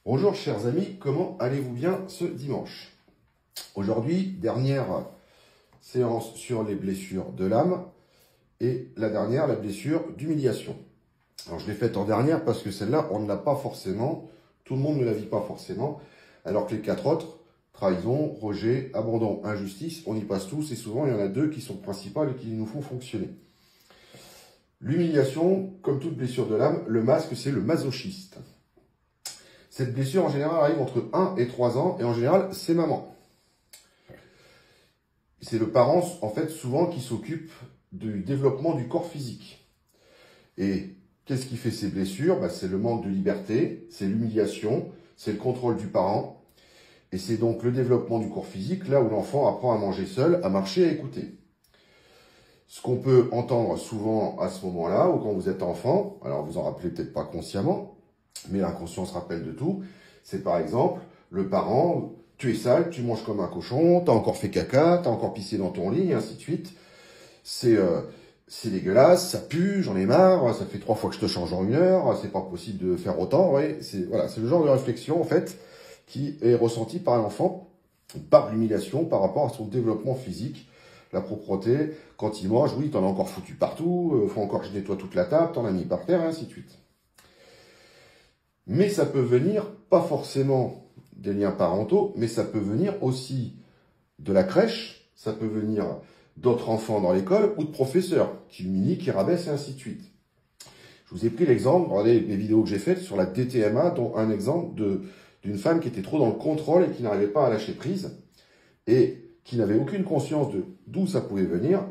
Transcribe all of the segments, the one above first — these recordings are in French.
Bonjour chers amis, comment allez-vous bien ce dimanche? Aujourd'hui, dernière séance sur les blessures de l'âme et la dernière, la blessure d'humiliation. Alors je l'ai faite en dernière parce que celle-là, on ne l'a pas forcément, tout le monde ne la vit pas forcément, alors que les 4 autres, trahison, rejet, abandon, injustice, on y passe tous et souvent il y en a 2 qui sont principales et qui nous font fonctionner. L'humiliation, comme toute blessure de l'âme, le masque c'est le masochiste. Cette blessure, en général, arrive entre 1 et 3 ans, et en général, c'est maman. C'est le parent, en fait, souvent, qui s'occupe du développement du corps physique. Et qu'est-ce qui fait ces blessures? C'est le manque de liberté, c'est l'humiliation, c'est le contrôle du parent, et c'est donc le développement du corps physique, là où l'enfant apprend à manger seul, à marcher, à écouter. Ce qu'on peut entendre souvent à ce moment-là, ou quand vous êtes enfant, alors vous en rappelez peut-être pas consciemment, mais l'inconscient se rappelle de tout, c'est par exemple le parent, tu es sale, tu manges comme un cochon, t'as encore fait caca, t'as encore pissé dans ton lit, et ainsi de suite. C'est dégueulasse, ça pue, j'en ai marre, ça fait 3 fois que je te change en 1 heure, c'est pas possible de faire autant. Ouais, c'est le genre de réflexion en fait qui est ressenti par l'enfant par l'humiliation par rapport à son développement physique. La propreté, quand il mange, oui, t'en as encore foutu partout, faut encore que je nettoie toute la table, t'en as mis par terre, et ainsi de suite. Mais ça peut venir, pas forcément des liens parentaux, mais ça peut venir aussi de la crèche, ça peut venir d'autres enfants dans l'école ou de professeurs qui humilient, qui rabaissent et ainsi de suite. Je vous ai pris l'exemple, regardez les vidéos que j'ai faites sur la DTMA, dont un exemple d'une femme qui était trop dans le contrôle et qui n'arrivait pas à lâcher prise et qui n'avait aucune conscience de d'où ça pouvait venir.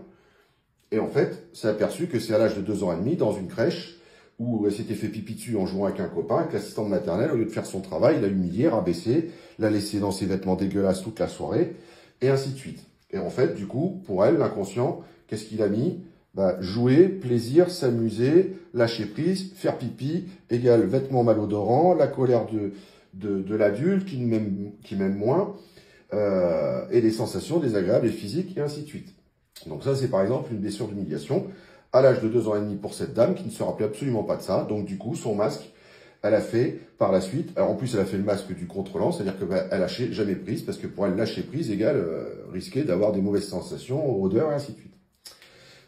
Et en fait, s'est aperçu que c'est à l'âge de 2 ans et demi, dans une crèche, où elle s'était fait pipi dessus en jouant avec un copain, avec l'assistante maternelle, au lieu de faire son travail, l'a humilié, rabaissé, l'a laissé dans ses vêtements dégueulasses toute la soirée, et ainsi de suite. Et en fait, du coup, pour elle, l'inconscient, qu'est-ce qu'il a mis? Jouer, plaisir, s'amuser, lâcher prise, faire pipi, égale vêtements malodorants, la colère de l'adulte qui m'aime moins, et des sensations désagréables et physiques, et ainsi de suite. Donc ça, c'est par exemple une blessure d'humiliation à l'âge de 2 ans et demi pour cette dame qui ne se rappelait absolument pas de ça. Donc du coup, son masque, elle a fait par la suite, alors en plus elle a fait le masque du contrôlant, c'est-à-dire qu'elle lâchait jamais prise, parce que pour elle, lâcher prise égale risquer d'avoir des mauvaises sensations, odeurs, et ainsi de suite.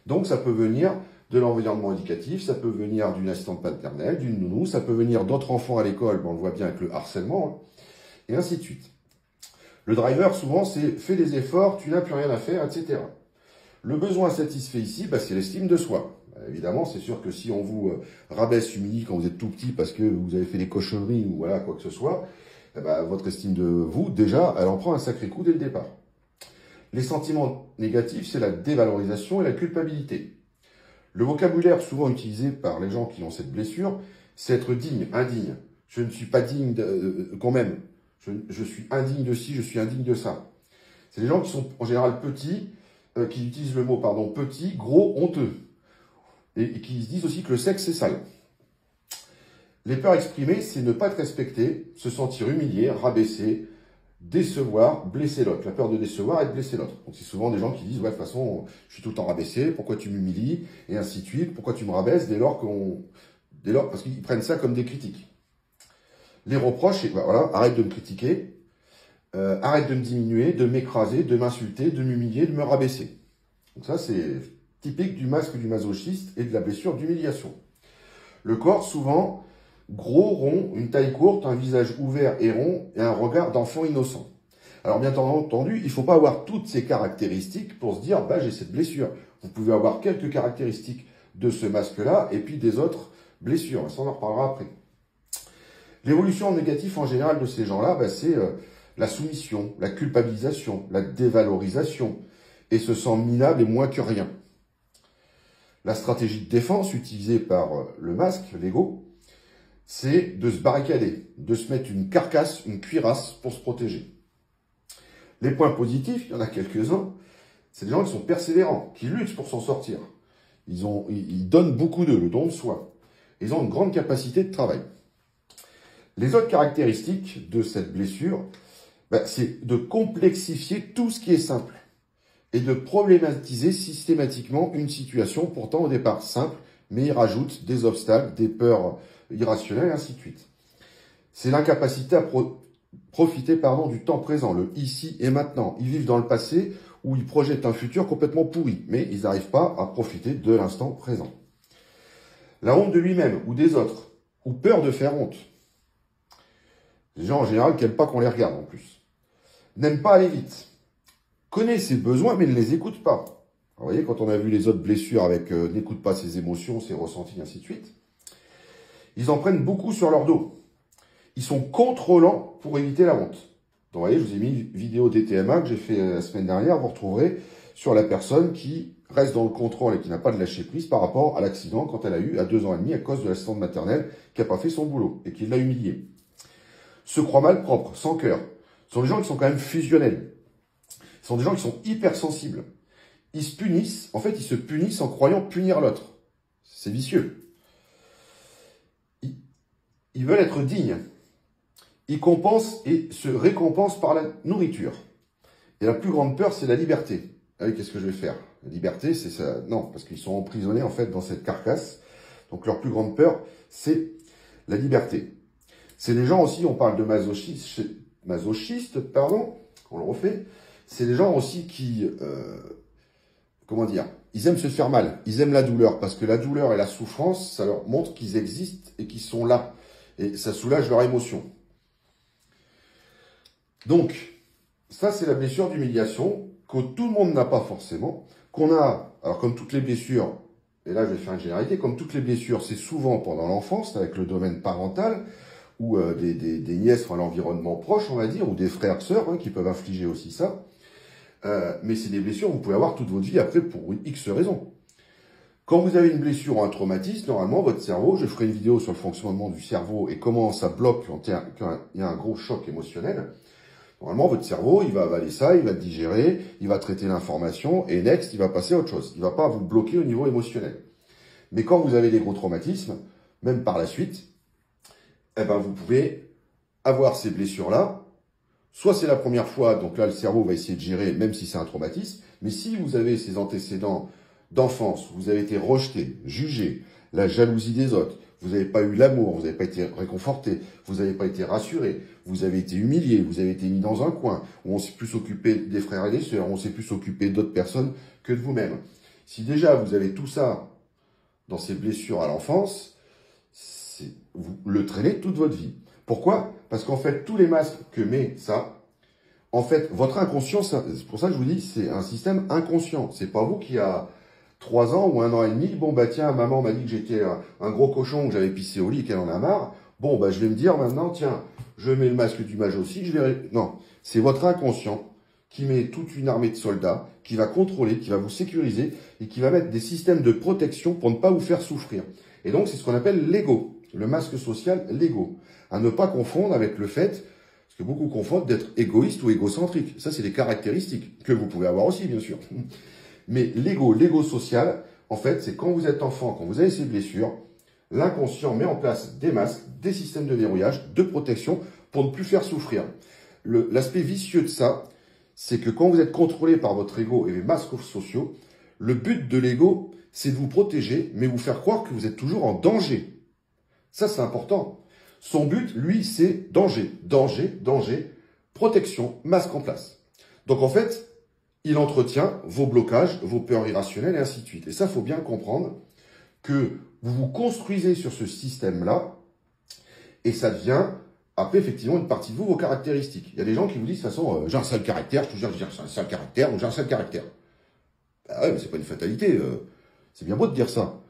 Donc ça peut venir de l'environnement éducatif, ça peut venir d'une assistante maternelle, d'une nounou, ça peut venir d'autres enfants à l'école, on le voit bien avec le harcèlement, et ainsi de suite. Le driver, souvent, c'est « fais des efforts, tu n'as plus rien à faire, etc. » Le besoin satisfait ici, c'est l'estime de soi. Évidemment, c'est sûr que si on vous rabaisse, humilie quand vous êtes tout petit parce que vous avez fait des cochonneries ou voilà quoi que ce soit, votre estime de vous, déjà, elle en prend un sacré coup dès le départ. Les sentiments négatifs, c'est la dévalorisation et la culpabilité. Le vocabulaire souvent utilisé par les gens qui ont cette blessure, c'est être digne, indigne. Je ne suis pas digne quand même. Je suis indigne de ci, je suis indigne de ça. C'est les gens qui sont en général petits, qui utilisent le mot, petit, gros, honteux. Et qui se disent aussi que le sexe, c'est sale. Les peurs exprimées, c'est ne pas être respecté, se sentir humilié, rabaissé, décevoir, blesser l'autre. La peur de décevoir et de blesser l'autre. Donc c'est souvent des gens qui disent, ouais, de toute façon, je suis tout le temps rabaissé, pourquoi tu m'humilies, et ainsi de suite, pourquoi tu me rabaisses, parce qu'ils prennent ça comme des critiques. Les reproches, voilà, arrête de me critiquer, arrête de me diminuer, de m'écraser, de m'insulter, de m'humilier, de me rabaisser. Donc ça, c'est typique du masque du masochiste et de la blessure d'humiliation. Le corps, souvent, gros, rond, une taille courte, un visage ouvert et rond et un regard d'enfant innocent. Alors bien entendu, il ne faut pas avoir toutes ces caractéristiques pour se dire « j'ai cette blessure ». Vous pouvez avoir quelques caractéristiques de ce masque-là et puis des autres blessures. Ça, on en reparlera après. L'évolution négative en général de ces gens-là, c'est la soumission, la culpabilisation, la dévalorisation, et se sent minable et moins que rien. La stratégie de défense utilisée par le masque, l'ego, c'est de se barricader, de se mettre une carcasse, une cuirasse pour se protéger. Les points positifs, il y en a quelques-uns, c'est des gens qui sont persévérants, qui luttent pour s'en sortir. Ils donnent beaucoup d'eux, le don de soi. Ils ont une grande capacité de travail. Les autres caractéristiques de cette blessure, c'est de complexifier tout ce qui est simple et de problématiser systématiquement une situation pourtant au départ simple, mais il rajoute des obstacles, des peurs irrationnelles, et ainsi de suite. c'est l'incapacité à profiter du temps présent, le ici et maintenant. Ils vivent dans le passé où ils projettent un futur complètement pourri, mais ils n'arrivent pas à profiter de l'instant présent. La honte de lui-même ou des autres, ou peur de faire honte. Les gens en général qui n'aiment pas qu'on les regarde en plus. N'aiment pas aller vite. Connaît ses besoins mais ne les écoute pas. Alors, vous voyez, quand on a vu les autres blessures avec n'écoute pas ses émotions, ses ressentis, ainsi de suite, ils en prennent beaucoup sur leur dos. Ils sont contrôlants pour éviter la honte. Donc, vous voyez, je vous ai mis une vidéo DTMA que j'ai fait la semaine dernière. Vous retrouverez sur la personne qui reste dans le contrôle et qui n'a pas de lâcher prise par rapport à l'accident quand elle a eu à 2 ans et demi à cause de l'assistante maternelle qui n'a pas fait son boulot et qui l'a humiliée. Se croient mal propres, sans cœur. Ce sont des gens qui sont quand même fusionnels. Ce sont des gens qui sont hypersensibles. Ils se punissent, en fait, ils se punissent en croyant punir l'autre. C'est vicieux. Ils veulent être dignes. Ils compensent et se récompensent par la nourriture. Et la plus grande peur, c'est la liberté. Ah oui, qu'est-ce que je vais faire? La liberté, c'est ça. Non, parce qu'ils sont emprisonnés, en fait, dans cette carcasse. Donc, leur plus grande peur, c'est la liberté. C'est des gens aussi, on parle de masochistes, pardon, on le refait. C'est des gens aussi qui, comment dire, ils aiment se faire mal. Ils aiment la douleur, parce que la douleur et la souffrance, ça leur montre qu'ils existent et qu'ils sont là. Et ça soulage leur émotion. Donc, ça, c'est la blessure d'humiliation que tout le monde n'a pas forcément, qu'on a, alors comme toutes les blessures, et là je vais faire une généralité, comme toutes les blessures, c'est souvent pendant l'enfance, avec le domaine parental, ou des nièces à l'environnement proche, on va dire, ou des frères, sœurs, hein, qui peuvent infliger aussi ça. Mais c'est des blessures que vous pouvez avoir toute votre vie après pour X raisons. Quand vous avez une blessure ou un traumatisme, normalement, votre cerveau, je ferai une vidéo sur le fonctionnement du cerveau et comment ça bloque quand il y a un gros choc émotionnel. Normalement, votre cerveau, il va avaler ça, il va le digérer, il va traiter l'information et next, il va passer à autre chose. Il ne va pas vous bloquer au niveau émotionnel. Mais quand vous avez des gros traumatismes, même par la suite, eh ben, vous pouvez avoir ces blessures-là. Soit c'est la première fois, donc là, le cerveau va essayer de gérer, même si c'est un traumatisme. Mais si vous avez ces antécédents d'enfance, vous avez été rejeté, jugé, la jalousie des autres, vous n'avez pas eu l'amour, vous n'avez pas été réconforté, vous n'avez pas été rassuré, vous avez été humilié, vous avez été mis dans un coin, où on s'est plus occupé des frères et des sœurs, on s'est plus occupé d'autres personnes que de vous-même. Si déjà vous avez tout ça dans ces blessures à l'enfance, vous le traînez toute votre vie. Pourquoi? Parce qu'en fait, tous les masques que met ça, en fait, votre inconscient, c'est pour ça que je vous dis, c'est un système inconscient. C'est pas vous qui a 3 ans ou 1 an et demi, bon bah tiens, maman m'a dit que j'étais un gros cochon, que j'avais pissé au lit et qu'elle en a marre. Bon bah je vais me dire maintenant, tiens, je mets le masque du mage aussi, je vais... Non, c'est votre inconscient qui met toute une armée de soldats, qui va contrôler, qui va vous sécuriser et qui va mettre des systèmes de protection pour ne pas vous faire souffrir. Et donc c'est ce qu'on appelle l'ego, le masque social, l'ego. À ne pas confondre avec le fait, parce que beaucoup confondent, d'être égoïste ou égocentrique. Ça c'est des caractéristiques que vous pouvez avoir aussi bien sûr. Mais l'ego social, en fait, c'est quand vous êtes enfant, quand vous avez ces blessures, l'inconscient met en place des masques, des systèmes de verrouillage, de protection pour ne plus faire souffrir. L'aspect vicieux de ça, c'est que quand vous êtes contrôlé par votre ego et les masques sociaux, le but de l'ego, c'est de vous protéger, mais vous faire croire que vous êtes toujours en danger. Ça, c'est important. Son but, lui, c'est danger, danger, danger, protection, masque en place. Donc, en fait, il entretient vos blocages, vos peurs irrationnelles et ainsi de suite. Et ça, il faut bien comprendre que vous vous construisez sur ce système-là et ça devient, après, effectivement, une partie de vous, vos caractéristiques. Il y a des gens qui vous disent, de toute façon, j'ai un sale caractère, je te jure, j'ai un sale caractère, donc j'ai un sale caractère. Bah ouais, mais c'est pas une fatalité. C'est bien beau de dire ça.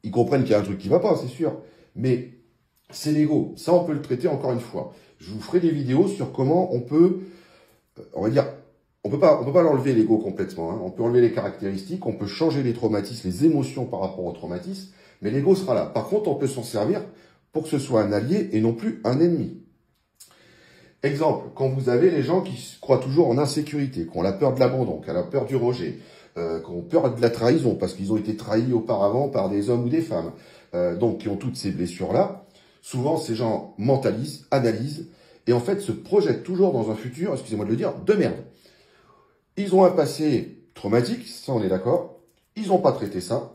Ils comprennent qu'il y a un truc qui va pas, c'est sûr. Mais c'est l'ego. Ça, on peut le traiter encore une fois. Je vous ferai des vidéos sur comment on peut, on va dire, on peut pas l'enlever l'ego complètement. Hein. On peut enlever les caractéristiques, on peut changer les traumatismes, les émotions par rapport aux traumatismes, mais l'ego sera là. Par contre, on peut s'en servir pour que ce soit un allié et non plus un ennemi. Exemple, quand vous avez les gens qui croient toujours en insécurité, qui ont la peur de l'abandon, qui ont la peur du rejet, qui ont peur de la trahison parce qu'ils ont été trahis auparavant par des hommes ou des femmes, donc qui ont toutes ces blessures-là, souvent ces gens mentalisent, analysent et en fait se projettent toujours dans un futur, excusez-moi de le dire, de merde. Ils ont un passé traumatique, ça on est d'accord, ils n'ont pas traité ça,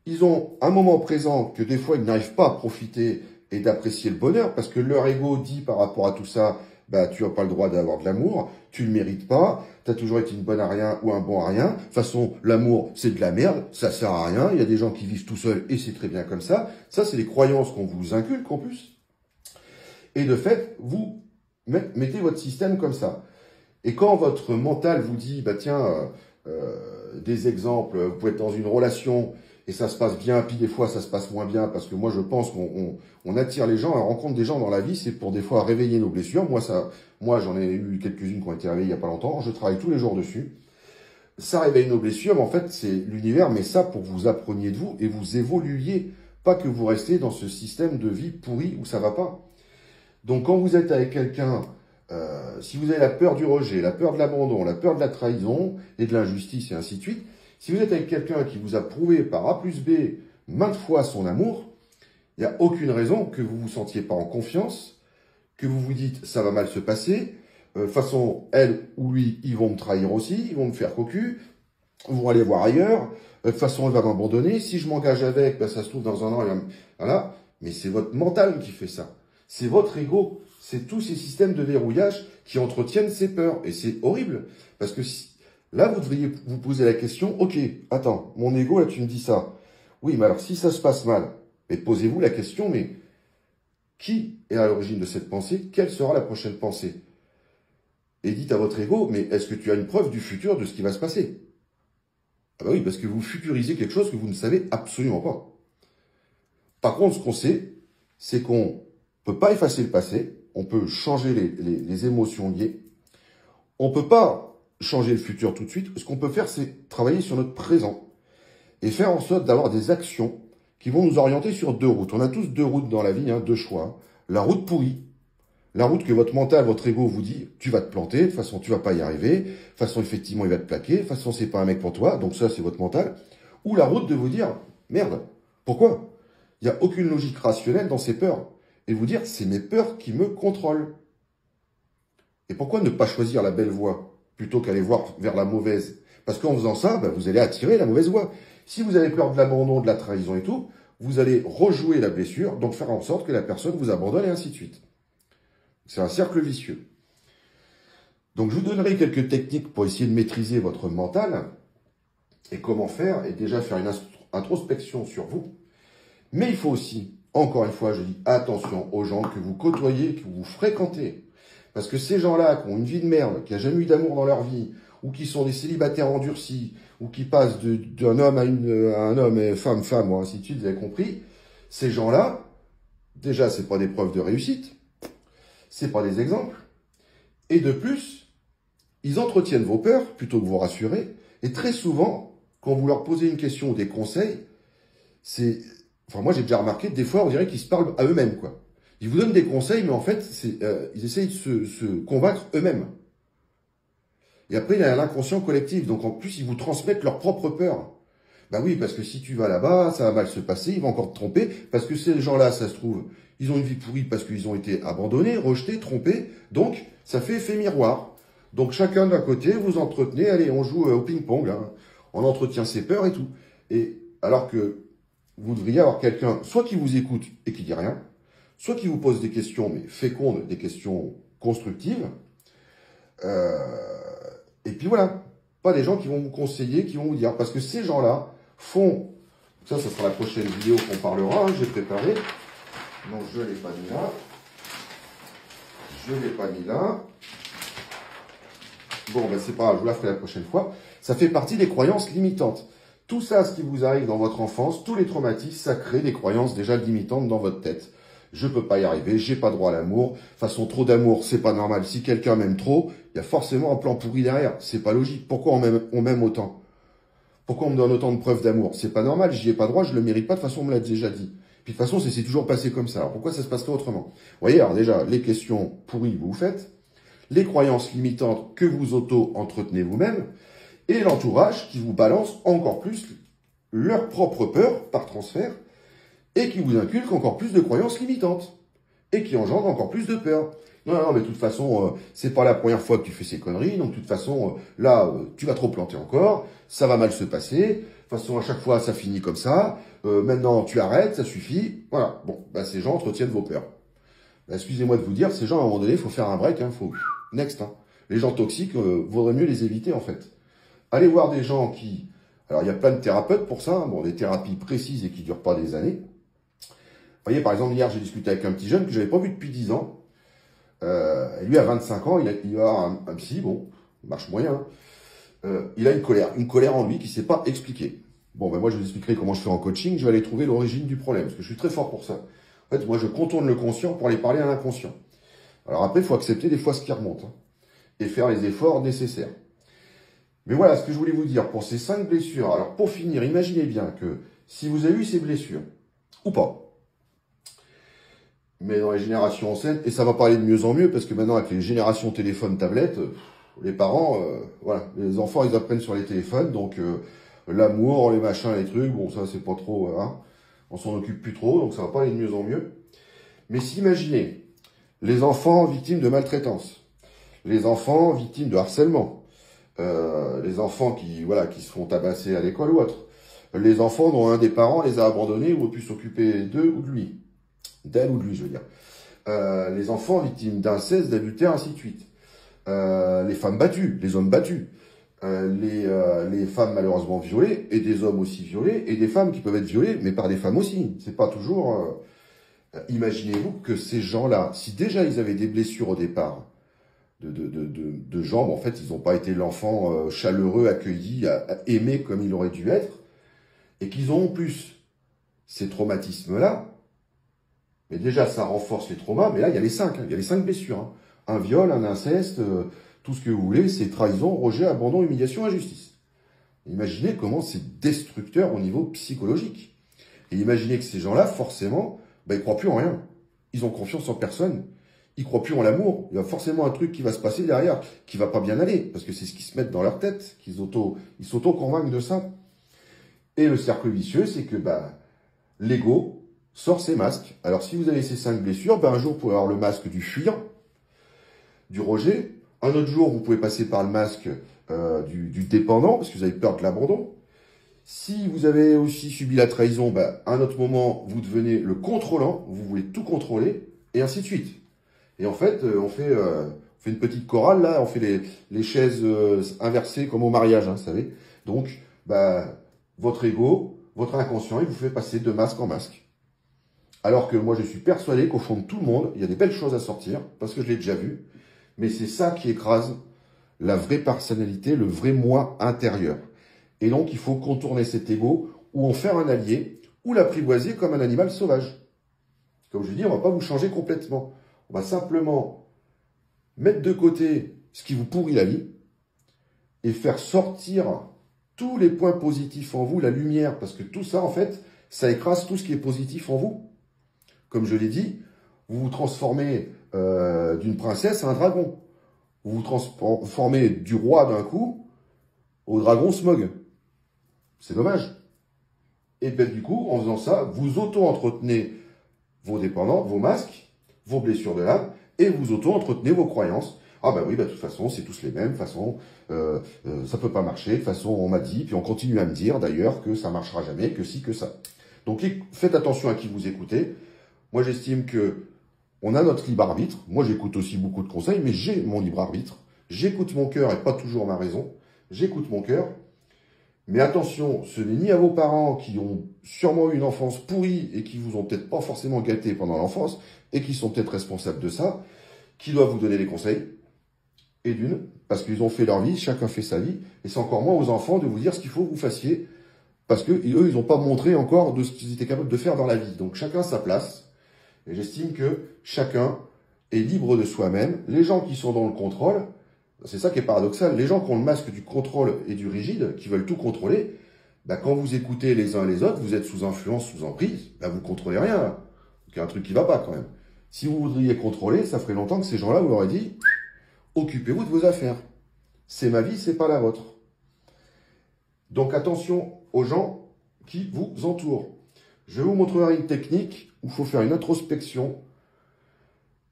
ils ont un moment présent que des fois ils n'arrivent pas à profiter et d'apprécier le bonheur, parce que leur ego dit par rapport à tout ça, bah, tu n'as pas le droit d'avoir de l'amour, tu le mérites pas, tu as toujours été une bonne à rien ou un bon à rien. De toute façon, l'amour, c'est de la merde, ça sert à rien. Il y a des gens qui vivent tout seuls et c'est très bien comme ça. Ça, c'est les croyances qu'on vous inculque en plus. Et de fait, vous mettez votre système comme ça. Et quand votre mental vous dit, bah tiens, des exemples, vous pouvez être dans une relation et ça se passe bien, puis des fois ça se passe moins bien, parce que moi je pense qu'on attire les gens, on rencontre des gens dans la vie, c'est pour des fois réveiller nos blessures. Moi j'en ai eu quelques-unes qui ont été réveillées il n'y a pas longtemps, je travaille tous les jours dessus. Ça réveille nos blessures, mais en fait c'est l'univers, mais ça pour que vous appreniez de vous et vous évoluiez, pas que vous restez dans ce système de vie pourri où ça va pas. Donc quand vous êtes avec quelqu'un, si vous avez la peur du rejet, la peur de l'abandon, la peur de la trahison et de l'injustice et ainsi de suite, si vous êtes avec quelqu'un qui vous a prouvé par A plus B maintes fois son amour, il n'y a aucune raison que vous vous sentiez pas en confiance, que vous vous dites ça va mal se passer, de toute façon elle ou lui ils vont me trahir aussi, ils vont me faire cocu, ils vont aller voir ailleurs, de toute façon elle va m'abandonner, si je m'engage avec, ben, ça se trouve dans un an, voilà, mais c'est votre mental qui fait ça. C'est votre ego, c'est tous ces systèmes de verrouillage qui entretiennent ces peurs. Et c'est horrible, parce que là, vous devriez vous poser la question, ok, attends, mon ego, là, tu me dis ça. Oui, mais alors, si ça se passe mal, mais posez-vous la question, mais qui est à l'origine de cette pensée? Quelle sera la prochaine pensée? Et dites à votre ego, mais est-ce que tu as une preuve du futur de ce qui va se passer? Ah bah oui, parce que vous futurisez quelque chose que vous ne savez absolument pas. Par contre, ce qu'on sait, c'est qu'on peut pas effacer le passé, on peut changer les émotions liées, on peut pas changer le futur tout de suite. Ce qu'on peut faire, c'est travailler sur notre présent et faire en sorte d'avoir des actions qui vont nous orienter sur deux routes. On a tous deux routes dans la vie, hein, deux choix. La route pourrie, la route que votre mental, votre ego vous dit, tu vas te planter, de toute façon tu vas pas y arriver, de toute façon effectivement il va te plaquer, de toute façon c'est pas un mec pour toi, donc ça c'est votre mental. Ou la route de vous dire, merde, pourquoi? Il n'y a aucune logique rationnelle dans ces peurs. Et vous dire, c'est mes peurs qui me contrôlent. Et pourquoi ne pas choisir la belle voie plutôt qu'aller voir vers la mauvaise? Parce qu'en faisant ça, ben, vous allez attirer la mauvaise voie. Si vous avez peur de l'abandon, de la trahison et tout, vous allez rejouer la blessure, donc faire en sorte que la personne vous abandonne et ainsi de suite. C'est un cercle vicieux. Donc je vous donnerai quelques techniques pour essayer de maîtriser votre mental et comment faire, et déjà faire une introspection sur vous. Mais il faut aussi, encore une fois, je dis attention aux gens que vous côtoyez, que vous fréquentez. Parce que ces gens-là qui ont une vie de merde, qui n'ont jamais eu d'amour dans leur vie, ou qui sont des célibataires endurcis, ou qui passent d'un homme à un homme, et femme, ou ainsi de suite, vous avez compris, ces gens-là, déjà, c'est pas des preuves de réussite, c'est pas des exemples. Et de plus, ils entretiennent vos peurs plutôt que vous rassurer. Et très souvent, quand vous leur posez une question ou des conseils, c'est... Enfin, moi, j'ai déjà remarqué, des fois, on dirait qu'ils se parlent à eux-mêmes, quoi. Ils vous donnent des conseils, mais en fait, ils essayent de se convaincre eux-mêmes. Et après, il y a l'inconscient collectif. Donc, en plus, ils vous transmettent leurs propres peurs. Ben oui, parce que si tu vas là-bas, ça va mal se passer, ils vont encore te tromper, parce que ces gens-là, ça se trouve, ils ont une vie pourrie parce qu'ils ont été abandonnés, rejetés, trompés. Donc, ça fait effet miroir. Donc, chacun d'un côté, vous entretenez, allez, on joue au ping-pong, hein. On entretient ses peurs et tout. Et alors que vous devriez avoir quelqu'un, soit qui vous écoute et qui dit rien, soit qui vous pose des questions, mais fécondes, des questions constructives. Et puis voilà, pas des gens qui vont vous conseiller, qui vont vous dire. Parce que ces gens-là font, ça sera la prochaine vidéo qu'on parlera, hein, j'ai préparé. Donc je ne l'ai pas mis là. Je ne l'ai pas mis là. Bon, ben c'est pas grave, je vous la ferai la prochaine fois. Ça fait partie des croyances limitantes. Tout ça, ce qui vous arrive dans votre enfance, tous les traumatismes, ça crée des croyances déjà limitantes dans votre tête. Je peux pas y arriver, j'ai pas droit à l'amour. De toute façon, trop d'amour, c'est pas normal. Si quelqu'un m'aime trop, il y a forcément un plan pourri derrière. C'est pas logique. Pourquoi on m'aime autant? Pourquoi on me donne autant de preuves d'amour? C'est pas normal, j'y ai pas droit, je le mérite pas. De toute façon, on me l'a déjà dit. Puis de toute façon, c'est toujours passé comme ça. Alors pourquoi ça se passerait autrement? Vous voyez, alors déjà, les questions pourries, vous faites. Les croyances limitantes que vous auto-entretenez vous-même. Et l'entourage qui vous balance encore plus leur propre peur par transfert et qui vous inculque encore plus de croyances limitantes et qui engendre encore plus de peur. Non, mais de toute façon, c'est pas la première fois que tu fais ces conneries, donc de toute façon, là, tu vas trop planter encore, ça va mal se passer. De toute façon, à chaque fois, ça finit comme ça. Maintenant, tu arrêtes, ça suffit. Voilà. Bon, bah, ces gens entretiennent vos peurs. Bah, excusez-moi de vous dire, ces gens, à un moment donné, il faut faire un break. Hein, faut next. Hein. Les gens toxiques, vaudrait mieux les éviter, en fait. Allez voir des gens qui... Alors, il y a plein de thérapeutes pour ça. Hein, bon, des thérapies précises et qui ne durent pas des années. Vous voyez, par exemple, hier, j'ai discuté avec un petit jeune que je n'avais pas vu depuis 10 ans. Et lui, à 25 ans, il va avoir un psy, bon, il marche moyen. Il a une colère en lui qui ne sait pas expliquer. Bon, ben moi, je vous expliquerai comment je fais en coaching. Je vais aller trouver l'origine du problème, parce que je suis très fort pour ça. En fait, moi, je contourne le conscient pour aller parler à l'inconscient. Alors après, il faut accepter des fois ce qui remonte, hein, et faire les efforts nécessaires. Mais voilà ce que je voulais vous dire pour ces 5 blessures. Alors, pour finir, imaginez bien que si vous avez eu ces blessures, ou pas, mais dans les générations anciennes, et ça va pas aller de mieux en mieux, parce que maintenant, avec les générations téléphone, tablette, les parents, voilà, les enfants, ils apprennent sur les téléphones, donc l'amour, les machins, les trucs, bon, ça, c'est pas trop, hein, on s'en occupe plus trop, donc ça va pas aller de mieux en mieux. Mais s'imaginez, les enfants victimes de maltraitance, les enfants victimes de harcèlement, les enfants qui, voilà, qui se font tabasser à l'école ou autre, les enfants dont un des parents les a abandonnés ou a pu s'occuper d'eux ou de lui, d'elle ou de lui, je veux dire. Les enfants victimes d'inceste, d'adultère, ainsi de suite. Les femmes battues, les hommes battus, les femmes malheureusement violées, et des hommes aussi violés, et des femmes qui peuvent être violées, mais par des femmes aussi. C'est pas toujours... imaginez-vous que ces gens-là, si déjà ils avaient des blessures au départ, de jambes, en fait, ils n'ont pas été l'enfant chaleureux, accueilli, aimé comme il aurait dû être, et qu'ils ont en plus ces traumatismes-là, mais déjà ça renforce les traumas, mais là il y a les 5, hein, il y a les 5 blessures. Hein. Un viol, un inceste, tout ce que vous voulez, c'est trahison, rejet, abandon, humiliation, injustice. Imaginez comment c'est destructeur au niveau psychologique. Et imaginez que ces gens-là, forcément, ben, ils ne croient plus en rien. Ils ont confiance en personne. Ils ne croient plus en l'amour. Il y a forcément un truc qui va se passer derrière, qui va pas bien aller, parce que c'est ce qu'ils se mettent dans leur tête, ils s'auto-convainquent de ça. Et le cercle vicieux, c'est que ben, l'ego sort ses masques. Alors si vous avez ces 5 blessures, ben, un jour vous pouvez avoir le masque du fuir, du rejet. Un autre jour, vous pouvez passer par le masque du dépendant, parce que vous avez peur de l'abandon. Si vous avez aussi subi la trahison, ben, à un autre moment, vous devenez le contrôlant, vous voulez tout contrôler, et ainsi de suite. Et en fait, on fait une petite chorale, là, on fait les chaises inversées comme au mariage, hein, vous savez. Donc, ben, votre ego, votre inconscient, il vous fait passer de masque en masque. Alors que moi, je suis persuadé qu'au fond de tout le monde, il y a des belles choses à sortir, parce que je l'ai déjà vu, mais c'est ça qui écrase la vraie personnalité, le vrai moi intérieur. Et donc, il faut contourner cet ego, ou en faire un allié, ou l'apprivoiser comme un animal sauvage. Comme je dis, on ne va pas vous changer complètement. On va simplement mettre de côté ce qui vous pourrit la vie, et faire sortir tous les points positifs en vous, la lumière, parce que tout ça, en fait, ça écrase tout ce qui est positif en vous. Comme je l'ai dit, vous vous transformez d'une princesse à un dragon. Vous vous transformez du roi d'un coup au dragon smog. C'est dommage. Et ben, du coup, en faisant ça, vous auto-entretenez vos dépendants, vos masques, vos blessures de l'âme, et vous auto-entretenez vos croyances. Ah ben oui, ben, de toute façon, c'est tous les mêmes, de toute façon, ça peut pas marcher, de toute façon, on m'a dit, puis on continue à me dire d'ailleurs que ça marchera jamais, que si, que ça. Donc faites attention à qui vous écoutez. Moi, j'estime que on a notre libre arbitre. Moi, j'écoute aussi beaucoup de conseils, mais j'ai mon libre arbitre. J'écoute mon cœur et pas toujours ma raison. J'écoute mon cœur. Mais attention, ce n'est ni à vos parents qui ont sûrement eu une enfance pourrie et qui vous ont peut-être pas forcément gâté pendant l'enfance et qui sont peut-être responsables de ça, qui doivent vous donner des conseils. Et d'une, parce qu'ils ont fait leur vie, chacun fait sa vie. Et c'est encore moins aux enfants de vous dire ce qu'il faut que vous fassiez. Parce que eux, ils n'ont pas montré encore de ce qu'ils étaient capables de faire dans la vie. Donc chacun sa place. Et j'estime que chacun est libre de soi-même. Les gens qui sont dans le contrôle, c'est ça qui est paradoxal, les gens qui ont le masque du contrôle et du rigide, qui veulent tout contrôler, bah, quand vous écoutez les uns les autres, vous êtes sous influence, sous emprise, bah, vous ne contrôlez rien. Donc il y a un truc qui ne va pas quand même. Si vous voudriez contrôler, ça ferait longtemps que ces gens-là vous auraient dit « Occupez-vous de vos affaires. C'est ma vie, c'est pas la vôtre. » Donc attention aux gens qui vous entourent. Je vous montrerai une technique où il faut faire une introspection.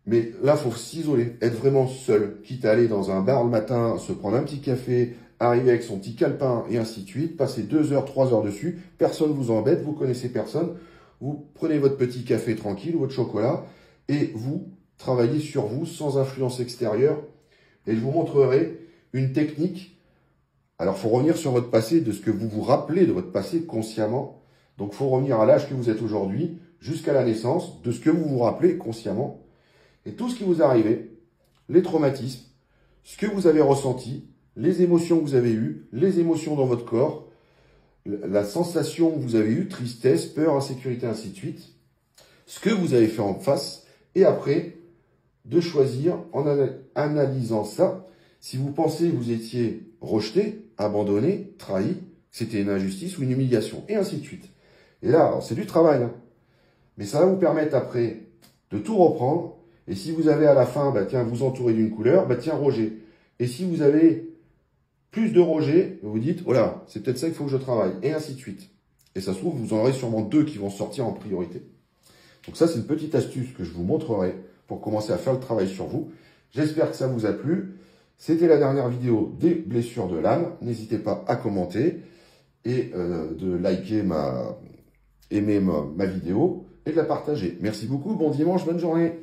Mais là, il faut s'isoler, être vraiment seul. Quitte à aller dans un bar le matin, se prendre un petit café arriver avec son petit calepin et ainsi de suite, passer 2 heures, 3 heures dessus, personne ne vous embête, vous connaissez personne, vous prenez votre petit café tranquille, votre chocolat, et vous travaillez sur vous sans influence extérieure. Et je vous montrerai une technique. Alors, il faut revenir sur votre passé, de ce que vous vous rappelez de votre passé consciemment. Donc, il faut revenir à l'âge que vous êtes aujourd'hui, jusqu'à la naissance, de ce que vous vous rappelez consciemment. Et tout ce qui vous est arrivé, les traumatismes, ce que vous avez ressenti, les émotions que vous avez eues, les émotions dans votre corps, la sensation que vous avez eue, tristesse, peur, insécurité, ainsi de suite, ce que vous avez fait en face, et après, de choisir, en analysant ça, si vous pensez que vous étiez rejeté, abandonné, trahi, que c'était une injustice ou une humiliation, et ainsi de suite. Et là, c'est du travail, hein. Mais ça va vous permettre après de tout reprendre. Et si vous avez à la fin, bah tiens, vous entourez d'une couleur, bah tiens, Roger. Et si vous avez plus de Roger, vous dites, oh là, c'est peut-être ça qu'il faut que je travaille, et ainsi de suite. Et ça se trouve, vous en aurez sûrement 2 qui vont sortir en priorité. Donc ça, c'est une petite astuce que je vous montrerai pour commencer à faire le travail sur vous. J'espère que ça vous a plu. C'était la dernière vidéo des blessures de l'âme. N'hésitez pas à commenter et de liker aimer ma vidéo et de la partager. Merci beaucoup, bon dimanche, bonne journée.